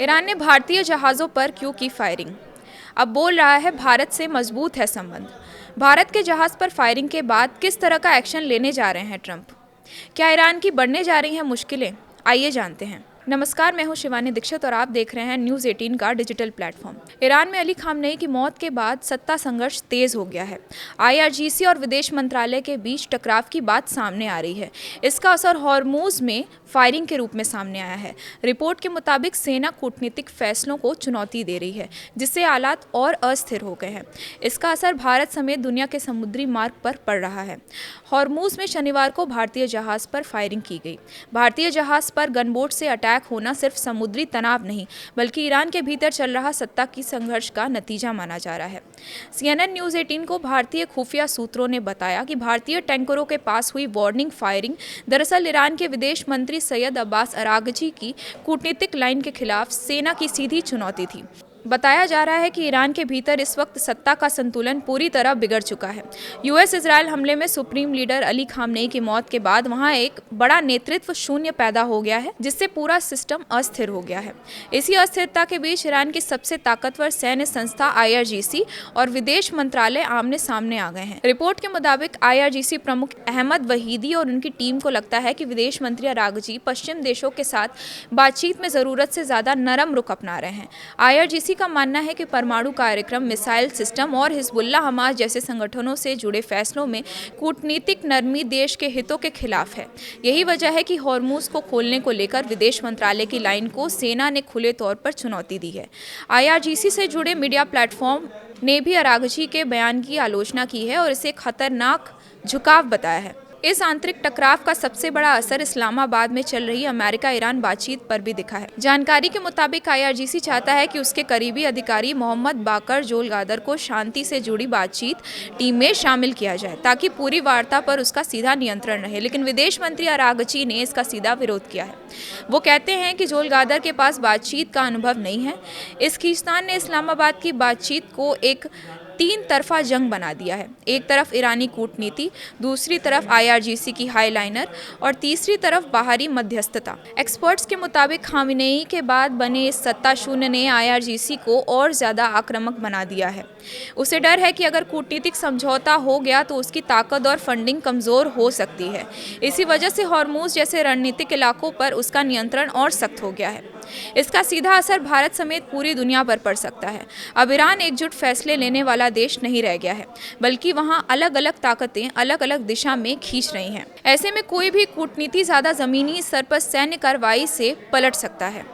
Iran ने भारतीय जहाज़ों पर क्यों की फायरिंग? अब बोल रहा है भारत से मजबूत है संबंध। भारत के जहाज़ पर फायरिंग के बाद किस तरह का एक्शन लेने जा रहे हैं ट्रंप? क्या ईरान की बढ़ने जा रही हैं मुश्किलें? आइए जानते हैं। नमस्कार, मैं हूं शिवानी दीक्षित और आप देख रहे हैं न्यूज़ 18 का डिजिटल प्लेटफॉर्म। ईरान में अली खामनेई की मौत के बाद सत्ता संघर्ष तेज हो गया है। आईआरजीसी और विदेश मंत्रालय के बीच टकराव की बात सामने आ रही है। इसका असर हॉर्मुज में फायरिंग के रूप में सामने आया है। रिपोर्ट के मुताबिक सेना कूटनीतिक फैसलों को चुनौती दे रही है, जिससे हालात और अस्थिर हो गए हैं। इसका असर भारत समेत दुनिया के समुद्री मार्ग पर पड़ रहा है। हॉर्मुज में शनिवार को भारतीय जहाज पर फायरिंग की गई। भारतीय जहाज पर गनबोट से अटैक होना सिर्फ समुद्री तनाव नहीं, बल्कि ईरान के भीतर चल रहा सत्ता की संघर्ष का नतीजा माना जा रहा है। CNN न्यूज़ 18 को भारतीय खुफिया सूत्रों ने बताया कि भारतीय टैंकरों के पास हुई वार्निंग फायरिंग दरअसल ईरान के विदेश मंत्री सैयद अब्बास अरागची की कूटनीतिक लाइन के खिलाफ सेना की सीधी चुनौती थी। बताया जा रहा है कि ईरान के भीतर इस वक्त सत्ता का संतुलन पूरी तरह बिगड़ चुका है। यूएस इजरायल हमले में सुप्रीम लीडर अली खामनेई की मौत के बाद वहां एक बड़ा नेतृत्व शून्य पैदा हो गया है, जिससे पूरा सिस्टम अस्थिर हो गया है। इसी अस्थिरता के बीच ईरान की सबसे ताकतवर सैन्य संस्था आईआरजीसी और विदेश मंत्रालय आमने सामने आ गए हैं। रिपोर्ट के मुताबिक आईआरजीसी प्रमुख अहमद वहीदी और उनकी टीम को लगता है कि विदेश मंत्री अरागची पश्चिम देशों के साथ बातचीत में जरूरत से ज्यादा नरम रुख अपना रहे हैं। आईआरजीसी का मानना है कि परमाणु कार्यक्रम, मिसाइल सिस्टम और हिजबुल्ला हमास जैसे संगठनों से जुड़े फैसलों में कूटनीतिक नरमी देश के हितों के खिलाफ है। यही वजह है कि हॉर्मुज को खोलने को लेकर विदेश मंत्रालय की लाइन को सेना ने खुले तौर पर चुनौती दी है। आईआरजीसी से जुड़े मीडिया प्लेटफॉर्म ने भी अरागची के बयान की आलोचना की है और इसे खतरनाक झुकाव बताया है। इस आंतरिक टकराव का सबसे बड़ा असर इस्लामाबाद में चल रही अमेरिका ईरान बातचीत पर भी दिखा है। जानकारी के मुताबिक आईआरजीसी चाहता है कि उसके करीबी अधिकारी मोहम्मद बाकर जोलगादर को शांति से जुड़ी बातचीत टीम में शामिल किया जाए, ताकि पूरी वार्ता पर उसका सीधा नियंत्रण रहे। लेकिन विदेश मंत्री अरागची ने इसका सीधा विरोध किया है। वो कहते हैं कि जोलगादर के पास बातचीत का अनुभव नहीं है। इस खींचतान ने इस्लामाबाद की बातचीत को एक तीन तरफा जंग बना दिया है। एक तरफ ईरानी कूटनीति, दूसरी तरफ आईआरजीसी की हाईलाइनर और तीसरी तरफ बाहरी मध्यस्थता। एक्सपर्ट्स के मुताबिक खामेनेई के बाद बने इस सत्ता शून्य ने आईआरजीसी को और ज़्यादा आक्रामक बना दिया है। उसे डर है कि अगर कूटनीतिक समझौता हो गया तो उसकी ताकत और फंडिंग कमज़ोर हो सकती है। इसी वजह से हॉर्मुज जैसे रणनीतिक इलाकों पर उसका नियंत्रण और सख्त हो गया है। इसका सीधा असर भारत समेत पूरी दुनिया पर पड़ सकता है। अब ईरान एकजुट फैसले लेने वाला देश नहीं रह गया है, बल्कि वहां अलग अलग ताकतें अलग अलग दिशा में खींच रही हैं। ऐसे में कोई भी कूटनीति ज़्यादा ज़मीनी स्तर पर सैन्य कार्रवाई से पलट सकता है।